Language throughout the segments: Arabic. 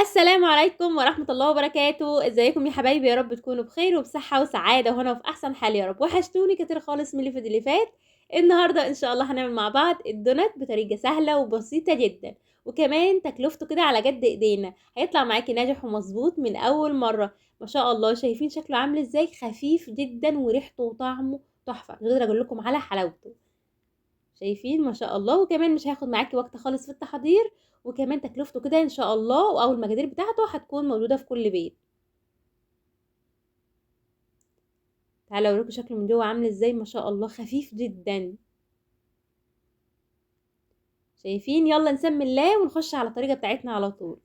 السلام عليكم ورحمة الله وبركاته. ازيكم يا حبايبي؟ يا رب تكونوا بخير وبصحة وسعادة وهنا وفي احسن حال يا رب. وحشتوني كتير خالص من اللي فات. النهاردة ان شاء الله هنعمل مع بعض الدونات بطريقة سهلة وبسيطة جدا، وكمان تكلفته كده على قد ايدينا. هيطلع معاكي ناجح ومظبوط من اول مرة. ما شاء الله، شايفين شكله عامل ازاي؟ خفيف جدا وريحته وطعمه تحفة، مش قادرة اقول لكم على حلاوته. شايفين ما شاء الله، وكمان مش هياخد معاكي وقت خالص في التحضير، وكمان تكلفته كده ان شاء الله او المقادير بتاعته هتكون موجوده في كل بيت. تعالوا اوريكم شكله من جوه عامل ازاي. ما شاء الله خفيف جدا. شايفين؟ يلا نسمي الله ونخش على الطريقه بتاعتنا على طول.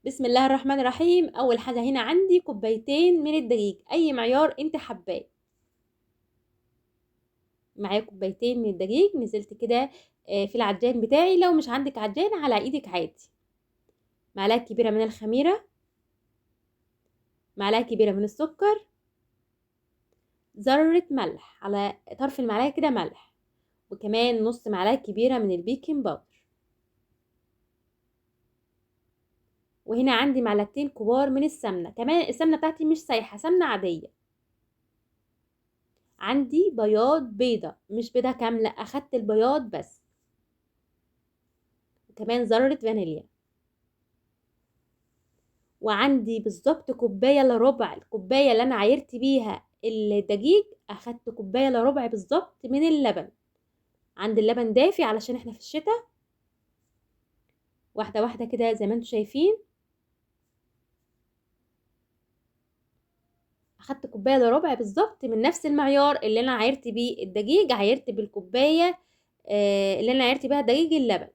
بسم الله الرحمن الرحيم. اول حاجه هنا عندي كوبايتين من الدقيق، اي معيار انت حباه. معايا كوبايتين من الدقيق، نزلت كده في العجان بتاعي. لو مش عندك عجان على ايدك عادي. معلقه كبيره من الخميره، معلقه كبيره من السكر، ذرة ملح على طرف المعلقة كده ملح، وكمان نص معلقة كبيرة من البيكنج باودر. وهنا عندي معلقتين كبار من السمنة، كمان السمنة بتاعتي مش سايحة، سمنة عادية. عندي بياض بيضة، مش بيضة كاملة، أخدت البياض بس. وكمان ذرة فانيليا. وعندي بالظبط كوباية الا ربع، الكوباية اللي أنا عايرت بيها الدقيق أخدت كوباية الا ربع بالظبط من اللبن. عندي اللبن دافي علشان احنا في الشتاء. واحدة واحدة كده زي ما انتوا شايفين. اخدت كوبايه الا ربع بالظبط من نفس المعيار اللي انا عايرت بيه الدقيق، عايرت بالكوبايه اللي انا عايرت بيها الدقيق اللبن.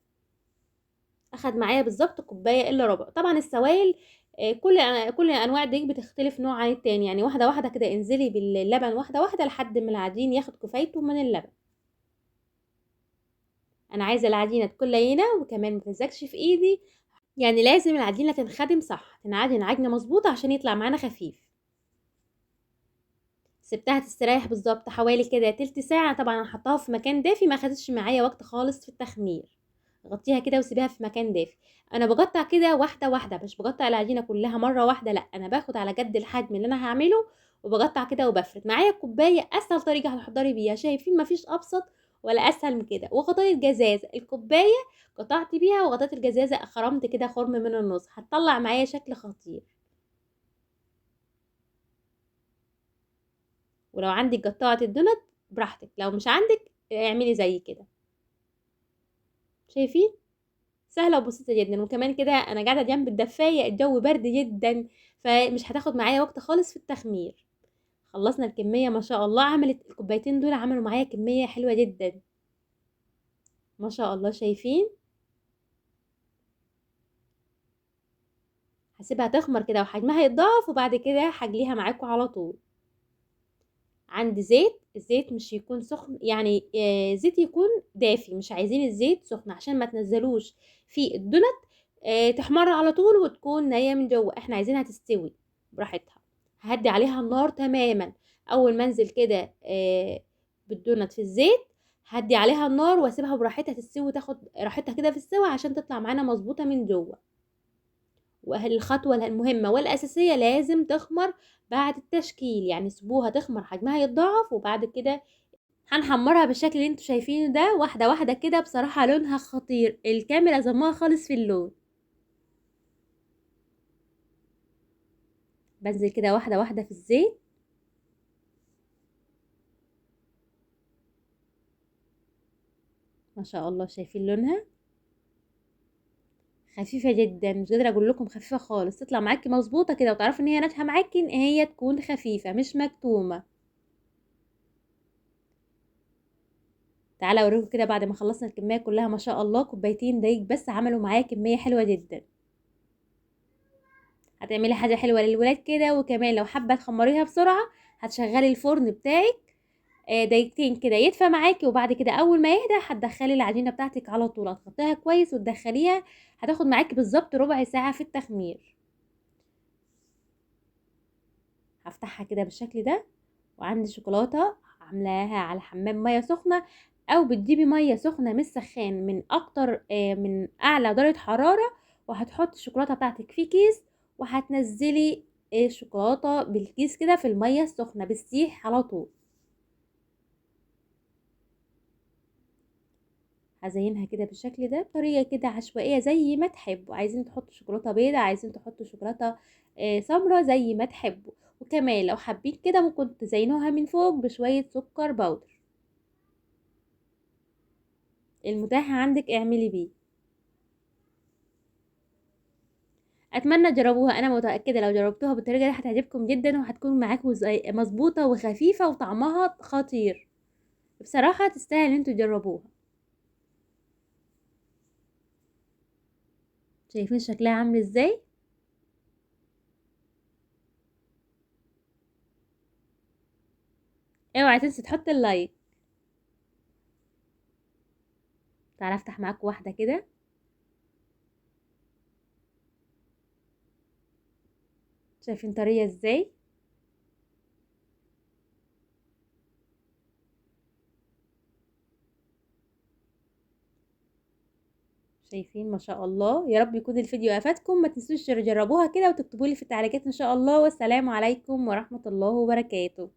اخد معايا بالظبط كوبايه الا ربع. طبعا السوائل كل انواع الدقيق بتختلف نوع عن التاني، يعني واحده واحده كده انزلي باللبن واحده واحده لحد ما العجين ياخد كفايته من اللبن. انا عايزه العجينه تكون لينه وكمان ما تلزقش في ايدي، يعني لازم العجينه تنخدم صح، تنعجن عجنه مظبوطه عشان يطلع معانا خفيف. سبتها تستريح بالظبط حوالي كده تلت ساعة. طبعا انا حطاها في مكان دافي، ما خدتش معايا وقت خالص في التخمير. غطيها كده وسيبيها في مكان دافي. انا بقطع كده واحدة واحدة، مش بقطع العجينة كلها مرة واحدة، لا انا باخد على قد الحجم اللي انا هعمله وبقطع كده وبفرد. معايا كوباية، اسهل طريقة هتحضري بيها، شايفين؟ مفيش ابسط ولا اسهل من كده. وغطيت جزازة الكوباية، قطعت بيها وغطيت الجزازة، خرمت كده خرم من النص، هتطلع معايا شكل خطير. ولو عندك قطاعة الدونت براحتك، لو مش عندك اعملي زي كده. شايفين؟ سهلة وبسيطة جدا. وكمان كده انا قاعدة جنب الدفاية، الجو برد جدا، فمش هتاخد معايا وقت خالص في التخمير. خلصنا الكمية ما شاء الله. عملت الكوبايتين دول عملوا معايا كمية حلوة جدا ما شاء الله. شايفين؟ هسيبها تخمر كده وحجمها يتضاعف، وبعد كده هجليها معاكم على طول. عندي زيت، الزيت مش يكون سخن، يعني زيت يكون دافي، مش عايزين الزيت سخن عشان ما تنزلوش في الدونت تحمر على طول وتكون نية من جوه. احنا عايزينها تستوي براحتها. ههدي عليها النار تماما. اول ما انزل كده بالدونت في الزيت، هدي عليها النار واسيبها براحتها تستوي، تاخد راحتها كده في السوا عشان تطلع معانا مظبوطة من جوه. والخطوة المهمة والأساسية، لازم تخمر بعد التشكيل، يعني سيبوها تخمر حجمها يتضاعف وبعد كده هنحمرها بالشكل اللي انتوا شايفينه ده، واحدة واحدة كده. بصراحة لونها خطير، الكاميرا ظلمها خالص في اللون. بنزل كده واحدة واحدة في الزيت. ما شاء الله، شايفين لونها؟ خفيفة جدا، مش قادرة اقول لكم خفيفة خالص. تطلع معاكي مظبوطة كده وتعرفي ان هي ناجحة معاكي، ان هي تكون خفيفة مش مكتومة. تعالى اوريكم كده بعد ما خلصنا الكمية كلها. ما شاء الله كوبايتين دقيق بس عملوا معايا كمية حلوة جدا. هتعملي حاجة حلوة للولاد كده. وكمان لو حابة تخمريها بسرعة، هتشغلي الفرن بتاعك دقيقتين كده يدفى معاكي، وبعد كده اول ما يهدى هتدخلي العجينة بتاعتك على طول، هتحطيها كويس وتدخليها. هتاخد معاكي بالظبط ربع ساعة في التخمير. هفتحها كده بالشكل ده. وعندي شوكولاتة عاملاها على حمام مية سخنة، او بتجيبي ميه سخنه من السخان من اكتر من اعلى درجه حراره، وهتحطي الشوكولاته بتاعتك في كيس، وهتنزلي الشوكولاته بالكيس كده في الميه السخنه بتسيح على طول. هزينها كده بالشكل ده بطريقه كده عشوائيه زي ما تحبوا، عايزين تحطوا شوكولاته بيضاء، عايزين تحطوا شوكولاته سمرا، زي ما تحبوا. وكمان لو حابين كده ممكن تزينوها من فوق بشويه سكر بودر، المتاح عندك اعملي بيه. اتمنى تجربوها، انا متاكده لو جربتوها بالطريقه دي هتعجبكم جدا، وهتكون معاكم مظبوطه وخفيفه وطعمها خطير. بصراحه تستاهل ان انتوا تجربوها. شايفين شكلها عامل ازاي؟ اوعي تنسي تحط اللايك. تعالى افتح معاكم واحده كده. شايفين طريه ازاي؟ شايفين ما شاء الله. يا رب يكون الفيديو افادكم، ما تنسوش تجربوها كده وتكتبوا لي في التعليقات ان شاء الله. والسلام عليكم ورحمه الله وبركاته.